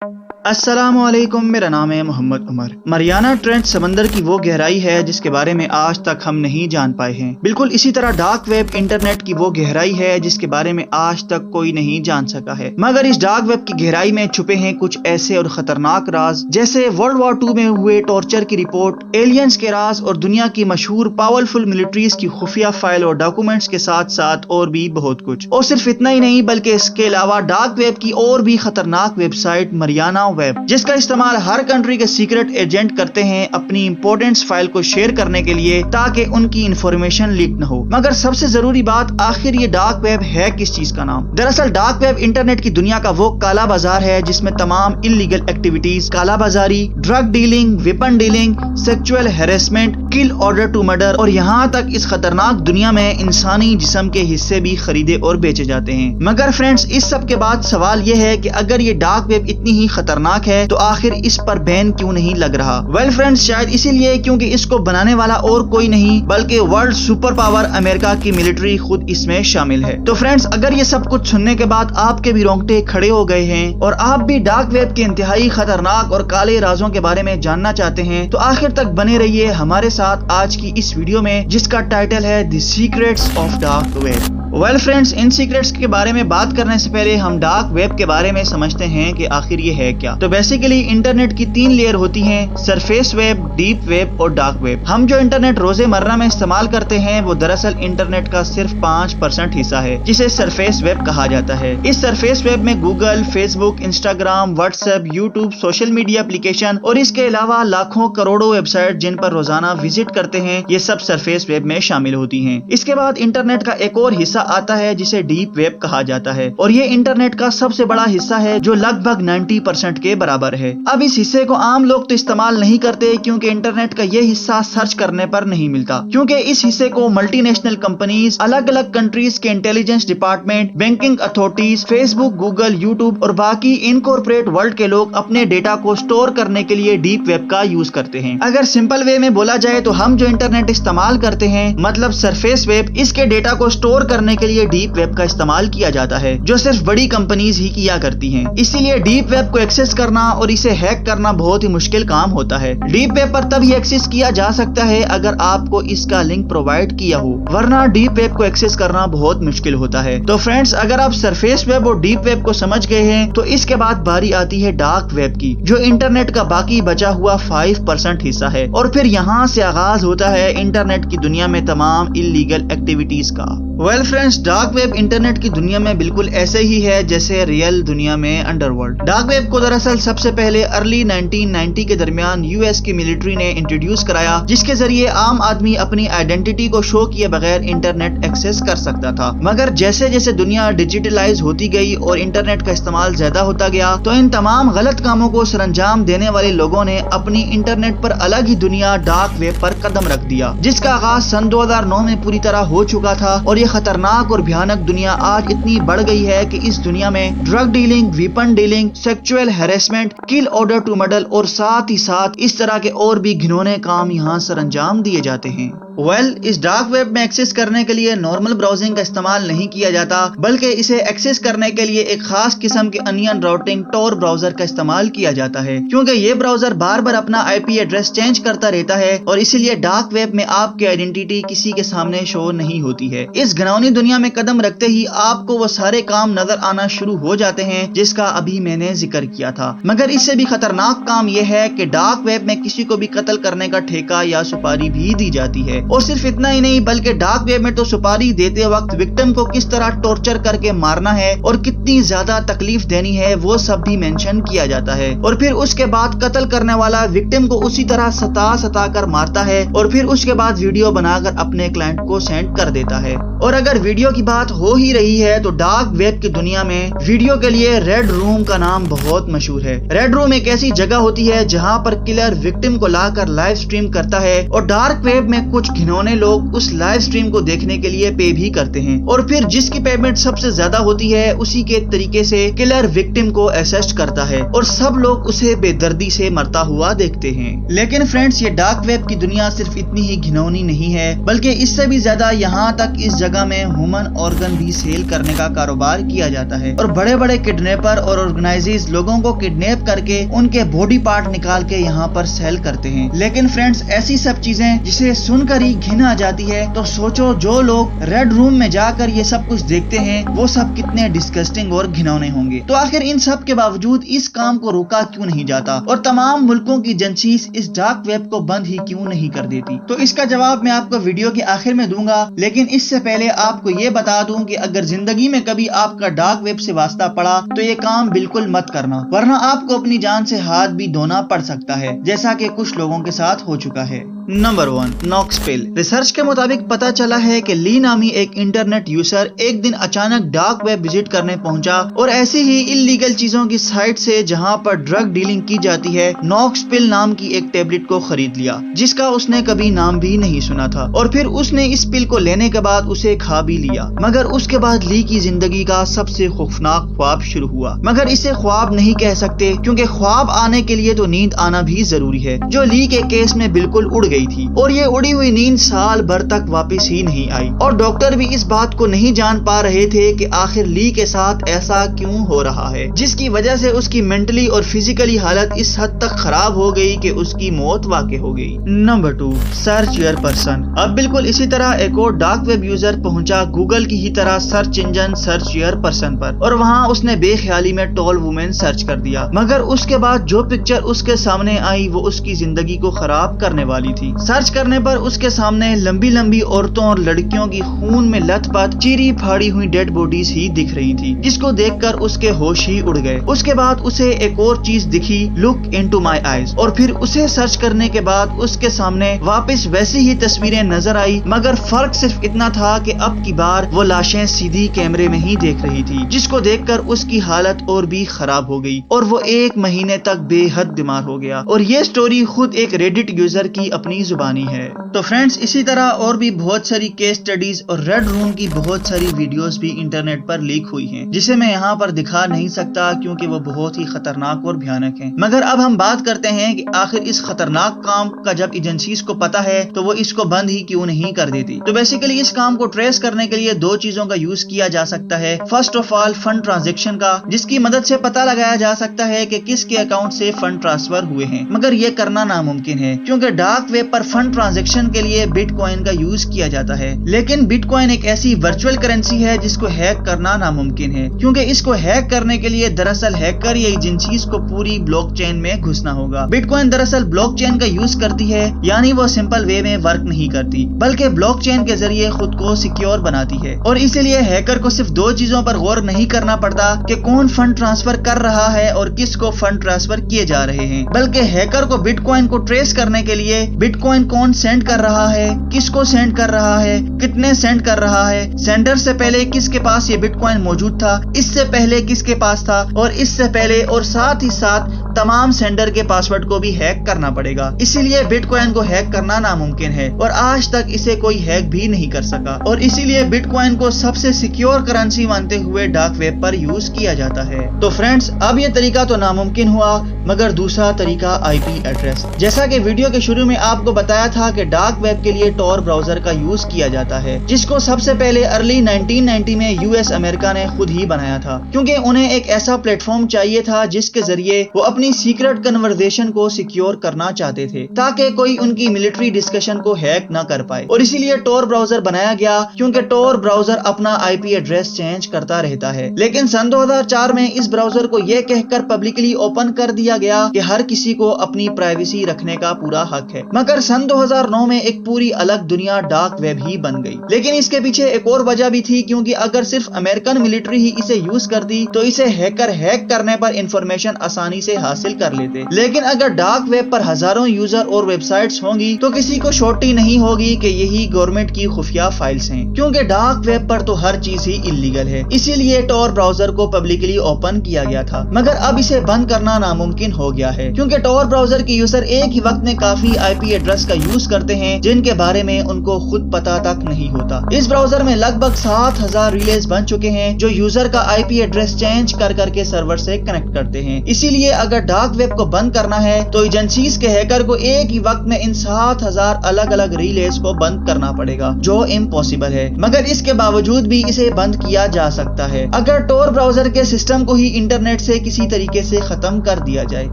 अस्सलामुअलैकुम, मेरा नाम है मोहम्मद उमर। मरियाना ट्रेंच समंदर की वो गहराई है जिसके बारे में आज तक हम नहीं जान पाए हैं। बिल्कुल इसी तरह डार्क वेब इंटरनेट की वो गहराई है जिसके बारे में आज तक कोई नहीं जान सका है। मगर इस डार्क वेब की गहराई में छुपे हैं कुछ ऐसे और खतरनाक राज, जैसे वर्ल्ड वॉर 2 में हुए टॉर्चर की रिपोर्ट, एलियंस के राज और दुनिया की मशहूर पावरफुल मिलिट्रीज की खुफिया फाइल और डॉक्यूमेंट्स के साथ साथ और भी बहुत कुछ। और सिर्फ इतना ही नहीं बल्कि इसके अलावा डार्क वेब की और भी खतरनाक वेबसाइट मरियाना वेब, जिसका इस्तेमाल हर कंट्री के सीक्रेट एजेंट करते हैं अपनी इंपॉर्टेंट फाइल को शेयर करने के लिए ताकि उनकी इंफॉर्मेशन लीक न हो। मगर सबसे जरूरी बात, आखिर ये डार्क वेब है किस चीज का नाम? दरअसल डार्क वेब इंटरनेट की दुनिया का वो काला बाजार है जिसमें तमाम इलीगल एक्टिविटीज, काला बाजारी, drug dealing, weapon dealing, sexual harassment, kill order to murder और यहाँ तक इस खतरनाक दुनिया में इंसानी जिस्म के हिस्से भी खरीदे और बेचे जाते हैं। मगर फ्रेंड्स, इस सब के बाद सवाल ये है कि अगर ये डार्क वेब इतनी ही खतरनाक है तो आखिर इस पर बैन क्यों नहीं लग रहा? वेल फ्रेंड्स, शायद इसीलिए क्योंकि इसको बनाने वाला और कोई नहीं बल्कि वर्ल्ड सुपर पावर अमेरिका की मिलिट्री खुद इसमें शामिल है। तो फ्रेंड्स, अगर ये सब कुछ सुनने के बाद आपके भी रोंगटे खड़े हो गए हैं और आप भी डार्क वेब के इंतहाई खतरनाक और काले राजों के बारे में जानना चाहते हैं तो आखिर तक बने रहिए हमारे साथ आज की इस वीडियो में, जिसका टाइटल है the secrets of dark web. Well friends, in secrets के बारे में बात करने से पहले हम डार्क वेब के बारे में समझते हैं कि आखिर ये है क्या। तो बेसिकली इंटरनेट की 3 लेयर होती हैं, सरफेस वेब, डीप वेब और डार्क वेब। हम जो इंटरनेट रोजमर्रा में इस्तेमाल करते हैं वो दरअसल इंटरनेट का सिर्फ 5% हिस्सा है जिसे सरफेस वेब कहा जाता है। इस सरफेस वेब में Google, Facebook, Instagram, WhatsApp, YouTube, social media application और इसके अलावा लाखों करोड़ों वेबसाइट जिन पर रोजाना विजिट करते हैं, ये सब सरफेस वेब में शामिल होती हैं। इसके बाद इंटरनेट का एक और हिस्सा आता है जिसे डीप वेब कहा जाता है और ये इंटरनेट का सबसे बड़ा हिस्सा है जो लगभग 90% के बराबर है। अब इस हिस्से को आम लोग तो इस्तेमाल नहीं करते क्योंकि इंटरनेट का ये हिस्सा सर्च करने पर नहीं मिलता, क्योंकि इस हिस्से को मल्टीनेशनल कंपनीज, अलग अलग कंट्रीज के intelligence department, banking authorities, Facebook, Google, YouTube और बाकी इनकॉर्पोरेट वर्ल्ड के लोग अपने डेटा को स्टोर करने के लिए डीप वेब का यूज करते हैं। अगर सिंपल वे में बोला जाए तो हम जो इंटरनेट इस्तेमाल करते हैं मतलब सरफेस वेब, इसके डेटा को स्टोर करने के लिए डीप वेब का इस्तेमाल किया जाता है जो सिर्फ बड़ी कंपनीज ही किया करती हैं। इसीलिए डीप वेब को एक्सेस करना और इसे हैक करना बहुत ही मुश्किल काम होता है। डीप वेब पर तभी एक्सेस किया जा सकता है अगर आपको इसका लिंक प्रोवाइड किया हो, वरना डीप वेब को एक्सेस करना बहुत मुश्किल होता है। तो फ्रेंड्स, अगर आप सरफेस वेब और डीप वेब को समझ गए हैं तो इसके बाद बारी आती है डार्क वेब की, जो इंटरनेट का बाकी बचा हुआ 5% हिस्सा है। और फिर यहाँ से आगाज होता है इंटरनेट की दुनिया में तमाम इलीगल एक्टिविटीज का। Well friends, dark web internet की दुनिया में बिल्कुल ऐसे ही है जैसे रियल दुनिया में अंडरवर्ल्ड। डार्क वेब को दरअसल सबसे पहले अर्ली 1990 के दरमियान यूएस की मिलिट्री ने इंट्रोड्यूस कराया, जिसके जरिए आम आदमी अपनी आइडेंटिटी को शो किए बगैर इंटरनेट एक्सेस कर सकता था। मगर जैसे जैसे दुनिया डिजिटलाइज होती गई और इंटरनेट का इस्तेमाल ज्यादा होता गया तो इन तमाम गलत कामों को सरंजाम देने वाले लोगों ने अपनी इंटरनेट पर अलग ही दुनिया डार्क वेब पर कदम रख दिया, जिसका आगाज सन 2009 में पूरी तरह हो चुका था। और ये खतरनाक और भयानक दुनिया आज इतनी बढ़ गई है कि इस दुनिया में drug dealing, weapon dealing, sexual harassment, kill order to murder और साथ ही साथ इस तरह के और भी घिनौने काम यहाँ सरंजाम दिए जाते हैं। वेल, इस डार्क वेब में एक्सेस करने के लिए नॉर्मल ब्राउजिंग का इस्तेमाल नहीं किया जाता, बल्कि इसे एक्सेस करने के लिए एक खास किस्म के अनियन राउटिंग टॉर ब्राउजर का इस्तेमाल किया जाता है, क्योंकि ये ब्राउजर बार बार अपना आईपी एड्रेस चेंज करता रहता है और इसीलिए डार्क वेब में आपकी आइडेंटिटी किसी के सामने शो नहीं होती है। इस घिनौनी दुनिया में कदम रखते ही आपको वो सारे काम नजर आना शुरू हो जाते हैं जिसका अभी मैंने जिक्र किया था। मगर इससे भी खतरनाक काम यह है कि डार्क वेब में किसी को भी कत्ल करने का ठेका या सुपारी भी दी जाती है। और सिर्फ इतना ही नहीं बल्कि डार्क वेब में तो सुपारी देते वक्त विक्टिम को किस तरह टॉर्चर करके मारना है और कितनी ज्यादा तकलीफ देनी है वो सब भी मेंशन किया जाता है। और फिर उसके बाद कत्ल करने वाला विक्टिम को उसी तरह सता कर मारता है और फिर उसके बाद वीडियो बनाकर अपने क्लाइंट को सेंड कर देता है। और अगर वीडियो की बात हो ही रही है तो डार्क वेब की दुनिया में वीडियो के लिए रेड रूम का नाम बहुत मशहूर है। रेड रूम एक ऐसी जगह होती है जहाँ पर किलर विक्टिम को लाकर लाइव स्ट्रीम करता है और डार्क वेब में कुछ घिनौने लोग उस लाइव स्ट्रीम को देखने के लिए पे भी करते हैं और फिर जिसकी पेमेंट सबसे ज्यादा होती है उसी के तरीके से किलर विक्टिम को असिस्ट करता है और सब लोग उसे बेदर्दी से मरता हुआ देखते हैं। लेकिन फ्रेंड्स, ये डार्क वेब की दुनिया सिर्फ इतनी ही घिनौनी नहीं है, बल्कि इससे भी ज्यादा यहाँ तक इस जगह में ह्यूमन ऑर्गन भी सेल करने का कारोबार किया जाता है और बड़े बड़े किडनैपर और ऑर्गेनाइजेज लोगों को किडनैप करके उनके बॉडी पार्ट निकाल के यहाँ पर सेल करते हैं। लेकिन फ्रेंड्स, ऐसी सब चीजें जिसे सुनकर ही घिन आ जाती है, तो सोचो जो लोग रेड रूम में जाकर ये सब कुछ देखते हैं वो सब कितने डिस्गस्टिंग और घिनौने होंगे। तो आखिर इन सब के बावजूद इस काम को रोका क्यों नहीं जाता और तमाम मुल्कों की एजेंसीज इस डार्क वेब को बंद ही क्यों नहीं कर देती? तो इसका जवाब मैं आपको वीडियो के आखिर में दूंगा, लेकिन इससे पहले आपको ये बता दूं कि अगर जिंदगी में कभी आपका डार्क वेब से वास्ता पड़ा तो ये काम बिल्कुल मत करना, वरना आपको अपनी जान से हाथ भी धोना पड़ सकता है, जैसा कि कुछ लोगों के साथ हो चुका है। Number 1, Knoxville. रिसर्च के मुताबिक पता चला है कि ली नामी एक इंटरनेट यूजर एक दिन अचानक डार्क वेब विजिट करने पहुंचा और ऐसी ही इल्लीगल चीजों की साइट से जहां पर ड्रग डीलिंग की जाती है, नॉक्सविल नाम की एक टेबलेट को खरीद लिया जिसका उसने कभी नाम भी नहीं सुना था और फिर उसने इस पिल को लेने के बाद उसे खा भी लिया। मगर उसके बाद ली की जिंदगी का सबसे खौफनाक ख्वाब शुरू हुआ, मगर इसे ख्वाब नहीं कह सकते क्योंकि ख्वाब आने के लिए तो नींद आना भी जरूरी है, जो ली के केस में बिल्कुल उड़ गई थी और ये उड़ी हुई नींद साल भर तक वापस ही नहीं आई और डॉक्टर भी इस बात को नहीं जान पा रहे थे कि आखिर ली के साथ ऐसा क्यों हो रहा है, जिसकी वजह से उसकी मेंटली और फिजिकली हालत इस हद तक खराब हो गई कि उसकी मौत वाक़ई हो गई। Number 2, search your person. अब बिल्कुल इसी तरह एक और डार्क वेब यूजर पहुंचा गूगल की ही तरह search engine search your person पर और वहां उसने बेख्याली में टॉल वुमेन सर्च कर दिया, मगर उसके बाद जो पिक्चर उसके सामने आई वो उसकी जिंदगी को खराब करने वाली थी। सर्च करने पर उसके सामने लंबी लंबी औरतों और लड़कियों की खून में लथपथ चीरी फाड़ी हुई डेड बॉडीज ही दिख रही थी, जिसको देखकर उसके होश ही उड़ गए। उसके बाद उसे एक और चीज दिखी, लुक इनटू माय आईज, और फिर उसे सर्च करने के बाद उसके सामने वापस वैसी ही तस्वीरें नजर आई, मगर फर्क सिर्फ इतना था कि अब की बार वो लाशें सीधी कैमरे में ही देख रही थी, जिसको देखकर उसकी हालत और भी खराब हो गई और वो 1 महीने तक बेहद बीमार हो गया। और ये स्टोरी खुद एक रेडिट यूजर की अपनी जुबानी है। तो फ्रेंड्स, इसी तरह और भी बहुत सारी केस स्टडीज और रेड रूम की बहुत सारी वीडियोस भी इंटरनेट पर लीक हुई हैं, जिसे मैं यहाँ पर दिखा नहीं सकता क्योंकि वो बहुत ही खतरनाक और भयानक है। मगर अब हम बात करते हैं कि आखिर इस खतरनाक काम का जब एजेंसीज को पता है तो वो इसको बंद ही क्यों नहीं कर देती। तो बेसिकली इस काम को ट्रेस करने के लिए 2 चीजों का यूज किया जा सकता है। First of all, fund transaction का, जिसकी मदद से पता लगाया जा सकता है कि किसके अकाउंट से फंड ट्रांसफर हुए हैं, मगर ये करना नामुमकिन है क्योंकि डार्क वेब पर फंड ट्रांजैक्शन के लिए बिटकॉइन का यूज किया जाता है। लेकिन बिटकॉइन एक ऐसी वर्चुअल करेंसी है जिसको हैक करना नामुमकिन है क्योंकि इसको हैक करने के लिए दरअसल हैकर या एजेंसीज को पूरी ब्लॉकचेन में घुसना होगा। बिटकॉइन दरअसल ब्लॉकचेन का यूज करती है, यानी वो सिंपल वे में वर्क नहीं करती बल्कि ब्लॉकचेन के जरिए खुद को सिक्योर बनाती है और इसीलिए हैकर को सिर्फ 2 चीजों पर गौर नहीं करना पड़ता कि कौन फंड ट्रांसफर कर रहा है और किसको फंड ट्रांसफर किए जा रहे हैं, बल्कि हैकर को बिटकॉइन को ट्रेस करने के लिए बिटकॉइन कौन सेंड कर रहा है, किसको सेंड कर रहा है, कितने सेंड कर रहा है, सेंडर से पहले किसके पास ये बिटकॉइन मौजूद था, इससे पहले किसके पास था और इससे पहले, और साथ ही साथ तमाम सेंडर के पासवर्ड को भी हैक करना पड़ेगा। इसीलिए बिटकॉइन को हैक करना नामुमकिन है और आज तक इसे कोई हैक भी नहीं कर सका और इसीलिए बिटकॉइन को सबसे सिक्योर करेंसी मानते हुए डार्क वेब पर यूज किया जाता है। तो फ्रेंड्स, अब ये तरीका तो नामुमकिन हुआ, मगर दूसरा तरीका IP एड्रेस। जैसा कि वीडियो के शुरू में आपको बताया था कि डार्क वेब के लिए टॉर ब्राउजर का यूज किया जाता है, जिसको सबसे पहले अर्ली 1990 में US अमेरिका ने खुद ही बनाया था क्योंकि उन्हें एक ऐसा प्लेटफॉर्म चाहिए था जिसके जरिए वो अपनी सीक्रेट कन्वर्सेशन को सिक्योर करना चाहते थे ताकि कोई उनकी मिलिट्री डिस्कशन को हैक न कर पाए और इसीलिए टॉर ब्राउजर बनाया गया क्योंकि टॉर ब्राउजर अपना IP एड्रेस चेंज करता रहता है। लेकिन सन 2004 में इस ब्राउजर को यह कहकर पब्लिकली ओपन कर दिया गया कि हर किसी को अपनी प्राइवेसी रखने का पूरा हक है, मगर सन 2009 में एक पूरी अलग दुनिया डार्क वेब ही बन गई। लेकिन इसके पीछे एक और वजह भी थी क्योंकि अगर सिर्फ अमेरिकन मिलिट्री ही इसे यूज करती तो इसे हैकर हैक करने पर इंफॉर्मेशन आसानी से حاصل کر لیتے. لیکن اگر ڈارک ویب پر ہزاروں یوزر اور ویب سائٹس ہوں گی تو کسی کو شورٹی نہیں ہوگی کہ یہی گورنمنٹ کی خفیہ فائلز ہیں، کیونکہ ڈارک ویب پر تو ہر چیز ہی اللیگل ہے. اسی لیے ٹور براؤزر کو پبلکلی اوپن کیا گیا تھا، مگر اب اسے بند کرنا ناممکن ہو گیا ہے، کیونکہ ٹور براؤزر کے یوزر ایک ہی وقت میں کافی آئی پی ایڈریس کا یوز کرتے ہیں جن کے بارے میں ان کو خود پتا تک نہیں ہوتا. اس براؤزر میں لگ بھگ 7000 ریلیز بن چکے ہیں جو یوزر کا آئی پی ایڈریس چینج کر کے سرور سے کنیکٹ کرتے ہیں. اسی لیے اگر ڈارک ویب کو بند کرنا ہے تو ایجنسیز کے ہیکر کو ایک ہی وقت میں ان 7000 الگ الگ ریلیز کو بند کرنا پڑے گا، جو امپوسیبل ہے. مگر اس کے باوجود بھی اسے بند کیا جا سکتا ہے اگر ٹور براؤزر کے سسٹم کو ہی انٹرنیٹ سے کسی طریقے سے ختم کر دیا جائے.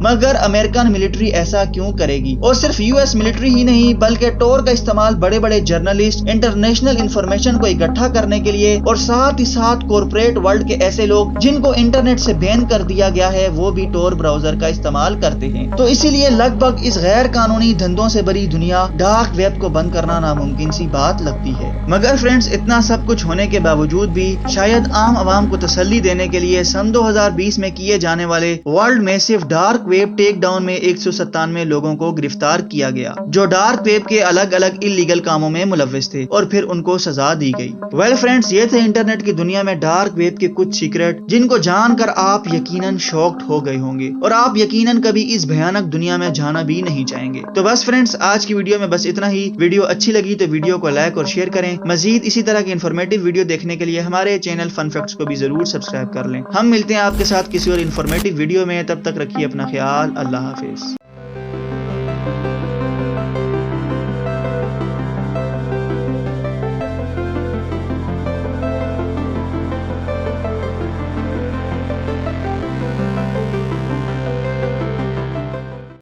مگر امریکن ملٹری ایسا کیوں کرے گی؟ اور صرف یو ایس ملٹری ہی نہیں بلکہ ٹور کا استعمال بڑے بڑے جرنلسٹ انٹرنیشنل انفارمیشن کو اکٹھا کرنے کے لیے اور ساتھ ہی ساتھ کارپوریٹ ورلڈ کے ایسے لوگ جن کو انٹرنیٹ سے بین کر دیا گیا ہے وہ بھی ٹور براؤزر کا استعمال کرتے ہیں. تو اسی لیے لگ بھگ اس غیر قانونی دھندوں سے بری دنیا ڈارک ویب کو بند کرنا ناممکن سی بات لگتی ہے. مگر فرینڈز اتنا سب کچھ ہونے کے باوجود بھی شاید عام عوام کو تسلی دینے کے لیے سن 2020 میں کیے جانے والے ورلڈ میسو ڈارک ویب ٹیک ڈاؤن میں 197 لوگوں کو گرفتار کیا گیا جو ڈارک ویب کے الگ الگ اللیگل کاموں میں ملوث تھے اور پھر ان کو سزا دی گئی. ویل فرینڈز، یہ تھے انٹرنیٹ کی دنیا میں ڈارک ویب کے کچھ سیکرٹ جن کو جان کر آپ یقیناً شاکڈ ہو گئے ہوں گے اور آپ یقیناً کبھی اس بھیانک دنیا میں جانا بھی نہیں چاہیں گے. تو بس فرینڈز، آج کی ویڈیو میں بس اتنا ہی. ویڈیو اچھی لگی تو ویڈیو کو لائک اور شیئر کریں. مزید اسی طرح کی انفارمیٹیو ویڈیو دیکھنے کے لیے ہمارے چینل فن فیکٹس کو بھی ضرور سبسکرائب کر لیں. ہم ملتے ہیں آپ کے ساتھ کسی اور انفارمیٹیو ویڈیو میں. تب تک رکھیے اپنا خیال. اللہ حافظ.